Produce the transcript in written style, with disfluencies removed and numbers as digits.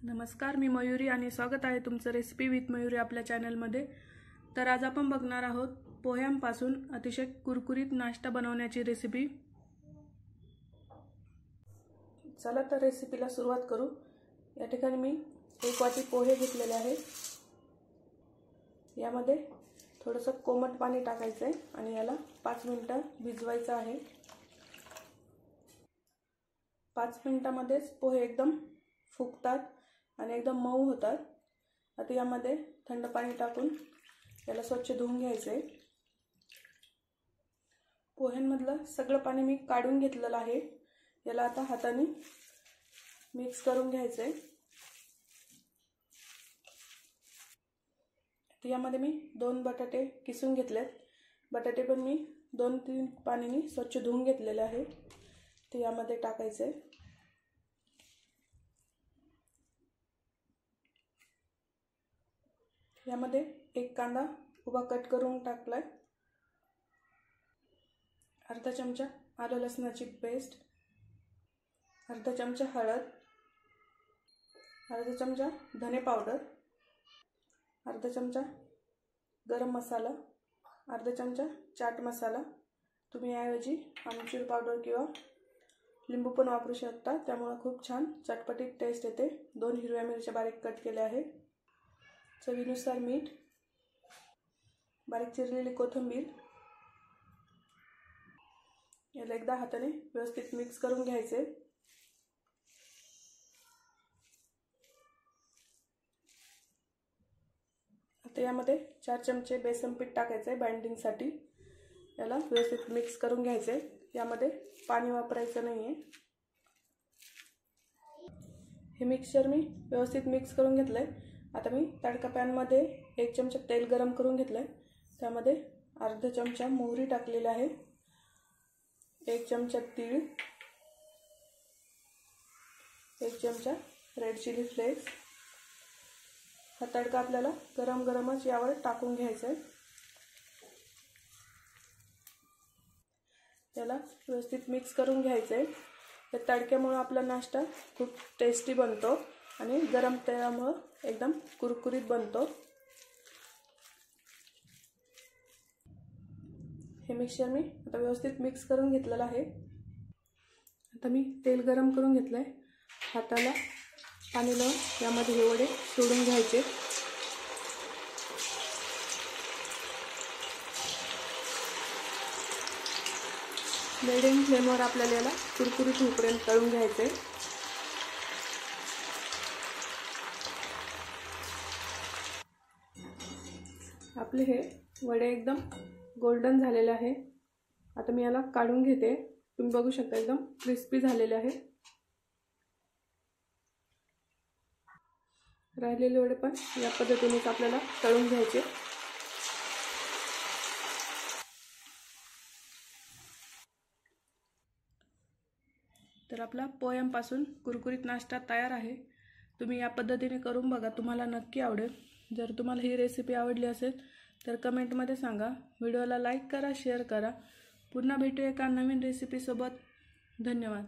नमस्कार, मी मयुरी आणि स्वागत आहे तुमचं रेसिपी विथ मयुरी आपल्या चॅनलमध्ये। तर आज आपण बघणार आहोत पोह्यांपासून अतिशय कुरकुरीत नाश्ता बनवण्याची रेसिपी। चला तर रेसिपीला सुरुवात करू। या ठिकाणी मी 1 वाटी पोहे घेतलेले आहेत। यामध्ये थोडंसं कोमट पाणी टाकायचं आहे आणि याला 5 मिनिटं भिजवायचं आहे। 5 मिनिटांमध्येच पोहे एकदम फुगतात आणि एकदम मऊ होतात। आता यामध्ये थंड पाणी टाकून याला स्वच्छ धुवून घ्यायचे। पोह्यांमधलं सगळं पाणी मी काढून घेतलेलं आहे। याला आता हाताने मिक्स करून घ्यायचे। यामध्ये मी 2 बटाटे किसून घेतलेत। बटाटे पण मी 2-3 पाण्याने स्वच्छ धुवून घेतलेले आहे। ते यामध्ये टाकायचे। यामध्ये 1 कांदा उभा कट करून टाकलाय। अर्धा चमचा आलं लसणाची पेस्ट, अर्धा चमचा हळद, अर्धा चमचा धने पावडर, अर्धा चमचा गरम मसाला, अर्धा चमचा चाट मसाला। तुम्ही याऐवजी आमचूर पावडर किंवा लिंबू पण वापरू शकता, त्यामुळे खूप छान चटपटीत टेस्ट येते। 2 हिरव्या मिरच्या बारीक कट केल्या आहे, चवीनुसार मीठ, बारीक चिरलेली कोथिंबीर। याला एकदा हाताने व्यवस्थित मिक्स करून घ्यायचे। आता यामध्ये 4 चमचे बेसन पीठ टाकायचे बाइंडिंगसाठी। याला व्यवस्थित मिक्स करून घ्यायचे। यामध्ये पाणी वापरायचं नाहीये। हे मिक्सचर मी व्यवस्थित मिक्स करून घेतलंय। आता मी तडका पॅन मध्ये 1 चमचा तेल गरम करून घेतलंय। त्यामध्ये अर्धा चमचा मोहरी टाकलेली आहे, 1 चमचा तीळ, 1 चमचा रेड चिली फ्लेक्स। हा तडका आपल्याला गरम गरमच यावर टाकून घ्यायचा आहे। याला व्यवस्थित मिक्स करून घ्यायचं आहे। या तडक्यामुळे आपला नाश्ता खूप टेस्टी बनतो आणि गरम तेलामुळे एकदम कुरकुरीत बनतो। हे मिक्सचर मी आता व्यवस्थित मिक्स करून घेतलेलं आहे। आता मी तेल गरम करून घेतलंय। हाताला पाणी लावून यामध्ये हे वडे सोडून घ्यायचे। मीडियम फ्लेमवर आपल्याला याला कुरकुरीत होईपर्यंत तळून घ्यायचे। आपले हे वडे एकदम गोल्डन झालेले आहे। आता मी याला काढून घेते। तुम्ही बघू शकता एकदम क्रिस्पी झालेले आहे। राहिलेले वडे पण या पद्धतीने आपल्याला तळून घ्यायचे। तर आपला पोह्यांपासून कुरकुरीत नाश्ता तयार आहे। तुम्ही या पद्धतीने करून बघा, तुम्हाला नक्की आवडेल। जर तुम्हाला ही रेसिपी आवडली असेल तर कमेंटमध्ये सांगा। व्हिडिओला लाईक करा, शेअर करा। पुन्हा भेटू एका नवीन रेसिपी सोबत। धन्यवाद।